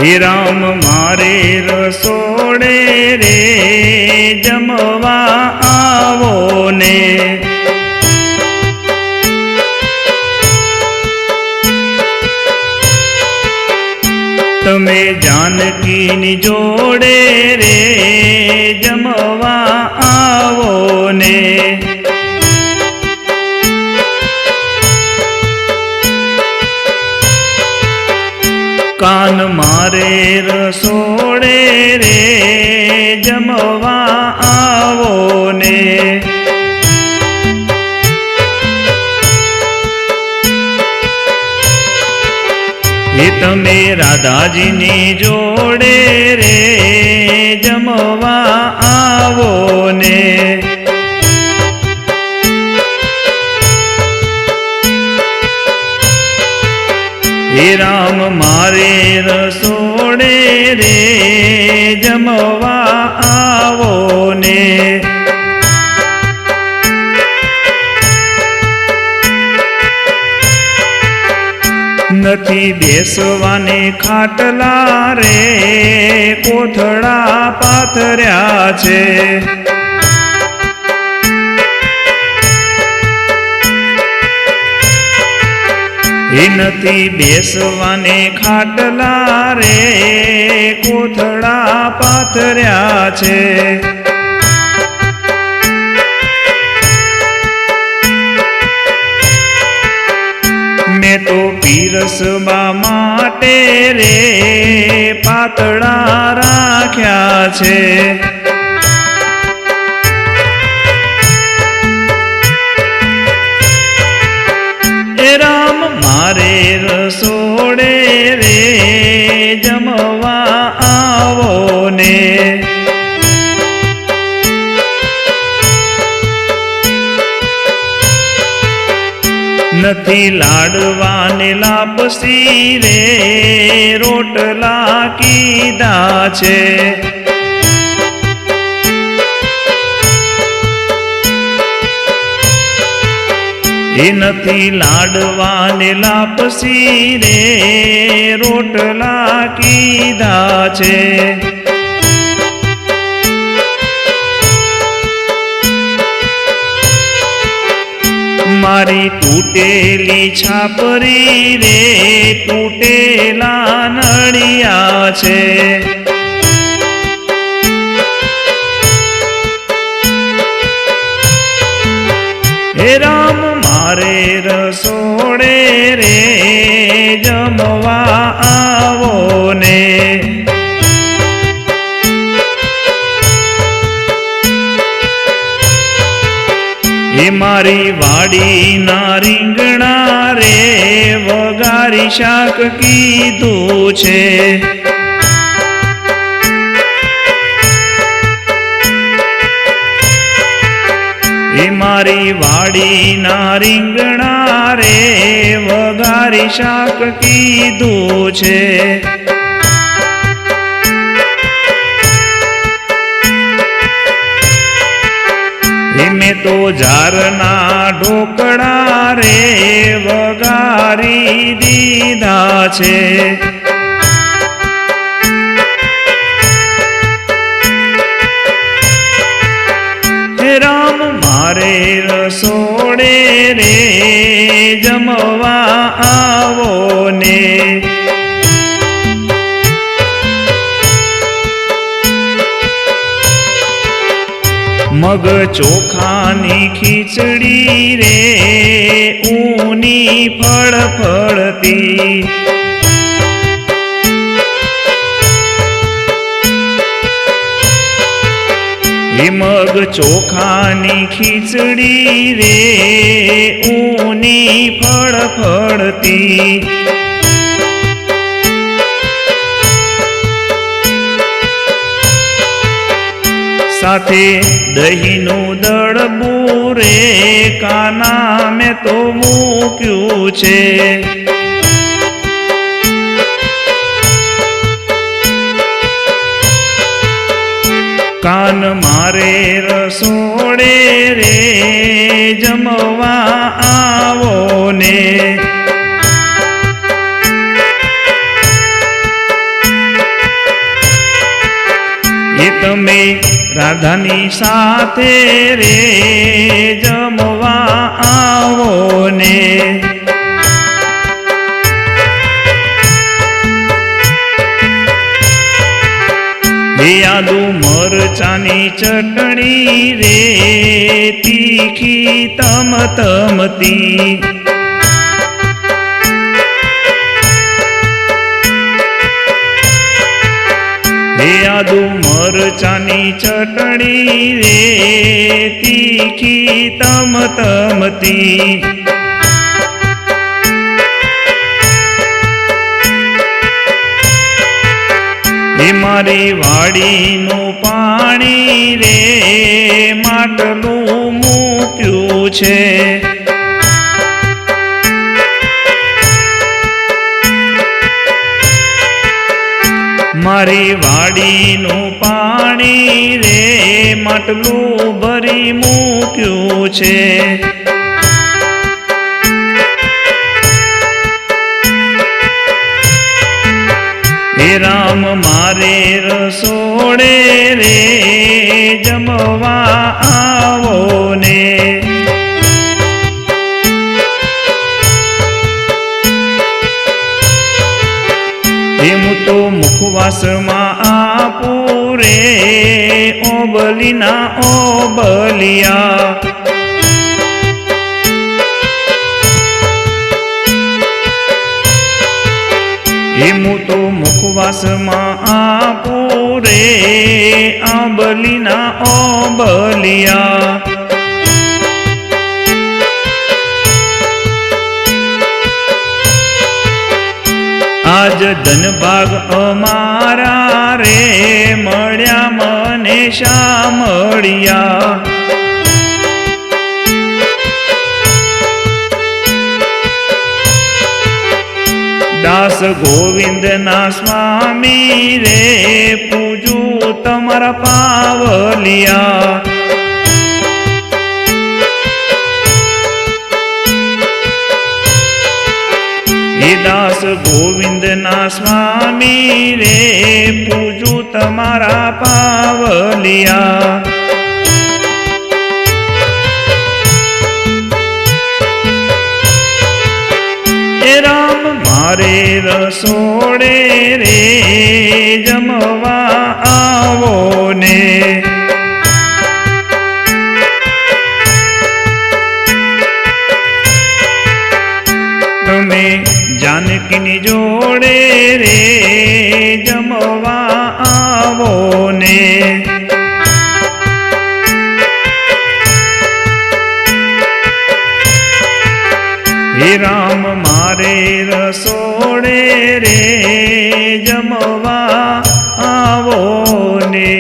હે રામ મારે રસોડે રે જમવા આવો ને, તમે જાનકીની જોડે રે જમવા આવો ને, કાન મારે રસોડે રે જમવા આવો ને, એ તમે રાધાજીની જોડે રે જમવા આવો ને, હે રામ મારે રસોડે રે જમવા આવો ને, નથી બેસવાને ખાટલા રે કોથળા પાથર્યા છે, એ નથી બેસવાને ખાટલા રે કોથળા પાથર્યા છે, મેં તો પીરસવા માટે રે પાતળા રાખ્યા છે, એ રામ મારે રસોડે રે જમવા આવો ને, નથી લાડવાને લાપસી રે રોટલા કીધા છે, એ નથી લાડવાને લાપસી રે રોટલા કીધા છે, મારી તૂટેલી છાપરી રે તૂટેલા નળિયા છે, હે રામ મારે રસોડે રે જમવા આવો ને, એ મારી વાડીના રીંગણા રે વઘારી શાક કીધું છે, એ મારી વાડીના રીંગણા રે વઘારી શાક કીધું છે, મેં તો ઝારના ઢોકળા રે વઘારી દીધા છે, હે રામ મારે રસોડે રે જમવા આવો ને, મગ ચોખાની ખીચડી રે ઊની ફળફળતી, એ મગ ચોખાની ખીચડી રે ઊની ફળફળતી, સાથે દહીંનું દળબું રે કાના મેં તો મૂક્યું છે, કાન મારે રસોડે રે જમવા આવો ને, તમે રાધાની સાથે રે જમવા આવો ને આદુ મરચાની ચટણી રે તીખી તમતમતી આદુ મરચાની ચટણી રે તીખી તમતમતી મારી વાડીનું પાણી રે માટલું મૂક્યું છે મારી વાડીનું પાણી રે માટલું ભરી મૂક્યું છે રામ મારે રસોડે રે જમવા આવો ને એમ તો મુખવાસમાં આપું રે ઓબલીના ઓબલિયા એમ તો મુખવાસમાં આપું રે આંબલીના ઓબલિયા આજ ધનભાગ અમારા રે મળ્યા મને શામળિયા દાસ ગોવિંદના સ્વામી રે પૂજું તમારા પાવલિયા દાસ ગોવિંદના સ્વામી રે પૂજું તમારા પાવલિયા રામ મારે રસોડે રે જમવા આવો ને તમે જાનકીની જોડે રે જમવા આવો ને રામ મારે રસોડે રે જમવા આવો ને